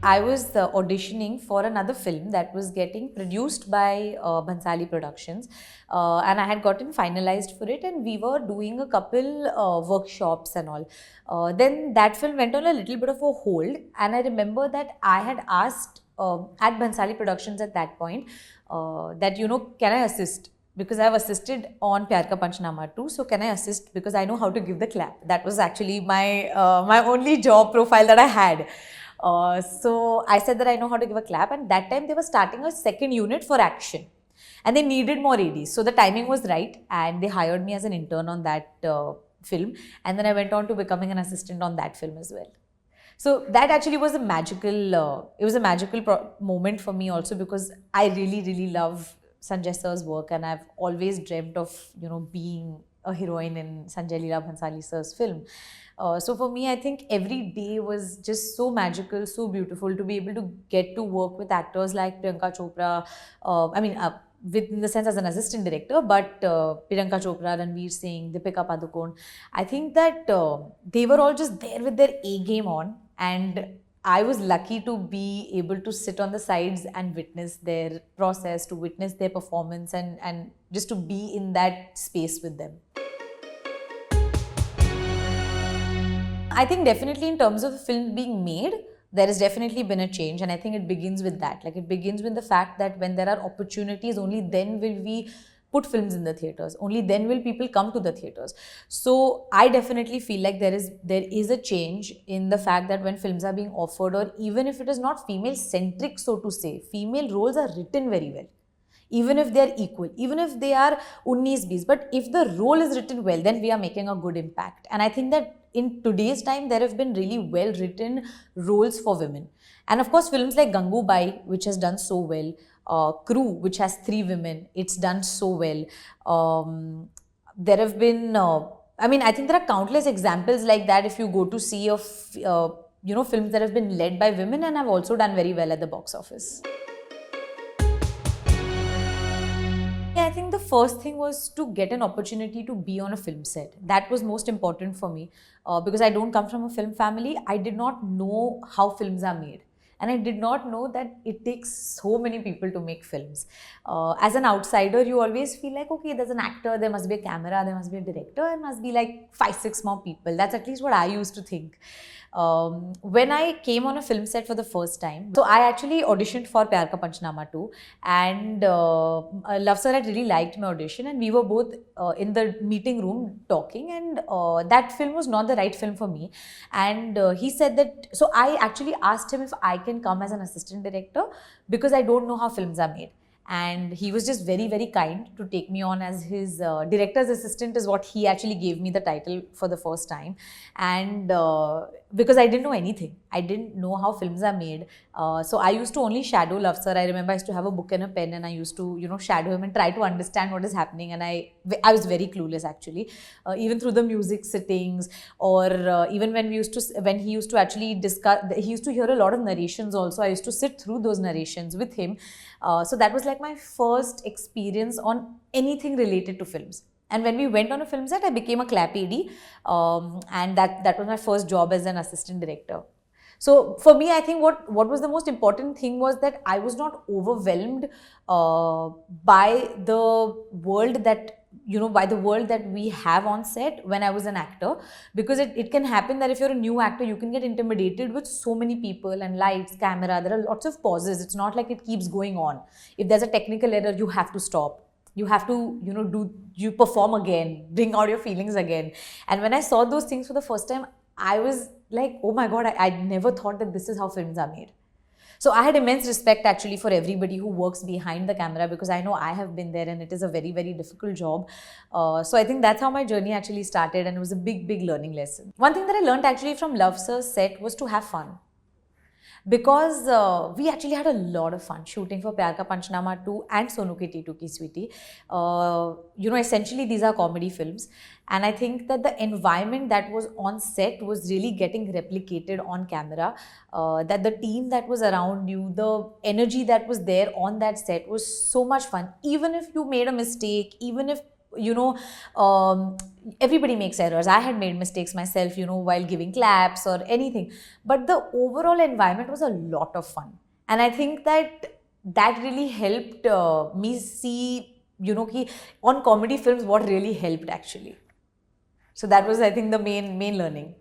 I was auditioning for another film that was getting produced by Bhansali Productions, and I had gotten finalized for it, and we were doing a couple workshops and all. Then that film went on a little bit of a hold, and I remember that I had asked at Bhansali Productions at that point that, can I assist? Because I have assisted on Pyar Ka Panchnama too, so can I assist? Because I know how to give the clap. That was actually my only job profile that I had. So I said that I know how to give a clap, and that time they were starting a second unit for action, and they needed more ADs. So the timing was right, and they hired me as an intern on that film, and then I went on to becoming an assistant on that film as well. So that actually was a magical. It was a magical moment for me also, because I really love Sanjay sir's work, and I've always dreamt of being a heroine in Sanjay Leela Bhansali sir's film. So for me, I think every day was just so magical, so beautiful to be able to get to work with actors like Priyanka Chopra. In the sense as an assistant director, but Priyanka Chopra, Ranveer Singh, Deepika Padukone. I think that they were all just there with their A game on, and I was lucky to be able to sit on the sides and witness their process, to witness their performance, and just to be in that space with them. I think definitely in terms of the film being made, there has definitely been a change, and I think it begins with that. Like, it begins with the fact that when there are opportunities, only then will we put films in the theatres. Only then will people come to the theatres. So I definitely feel like there is a change in the fact that when films are being offered, or even if it is not female centric, so to say, female roles are written very well. Even if they are equal, even if they are 19-20, but if the role is written well, then we are making a good impact. And I think that in today's time, there have been really well written roles for women. And of course, films like Gangubai, which has done so well, Crew, which has 3 women, it's done so well. There have been, I think there are countless examples like that if you go to see of, films that have been led by women and have also done very well at the box office. I think the first thing was to get an opportunity to be on a film set. That was most important for me, because I don't come from a film family. I did not know how films are made. And I did not know that it takes so many people to make films. As an outsider, you always feel like, okay, there's an actor, there must be a camera, there must be a director, there must be like 5-6 more people. That's at least what I used to think. When I came on a film set for the first time, so I actually auditioned for Pyar Ka Panchnama too, and Luv sir had really liked my audition, and we were both in the meeting room talking, and that film was not the right film for me, and he said that, so I actually asked him if I can come as an assistant director, because I don't know how films are made. And he was just very kind to take me on as his director's assistant, is what he actually gave me the title for the first time. And because I didn't know anything, I didn't know how films are made, so I used to only shadow Luv sir. I remember I used to have a book and a pen, and I used to shadow him and try to understand what is happening, and I was very clueless actually, even through the music sittings, or even when he used to actually discuss, he used to hear a lot of narrations also. I used to sit through those narrations with him. So that was like my first experience on anything related to films. And when we went on a film set, I became a clap AD, and that was my first job as an assistant director. So for me, I think what was the most important thing was that I was not overwhelmed by the world that we have on set when I was an actor, because it can happen that if you're a new actor, you can get intimidated with so many people and lights, camera. There are lots of pauses. It's not like it keeps going on. If there's a technical error, you have to stop. You have to, you perform again, bring out your feelings again. And when I saw those things for the first time, I was like, oh my God, I never thought that this is how films are made. So I had immense respect actually for everybody who works behind the camera, because I know I have been there, and it is a very difficult job. So I think that's how my journey actually started, and it was a big learning lesson. One thing that I learned actually from Luv sir's set was to have fun. Because we actually had a lot of fun shooting for Pyar Ka Panchnama 2 and Sonu Ki Titu Ki Sweetie. Essentially these are comedy films, and I think that the environment that was on set was really getting replicated on camera. That the team that was around you, the energy that was there on that set was so much fun. Even if you made a mistake, even if you know, everybody makes errors. I had made mistakes myself, you know, while giving claps or anything. But the overall environment was a lot of fun. And I think that really helped me see, you know, ki on comedy films what really helped actually. So that was, I think, the main learning.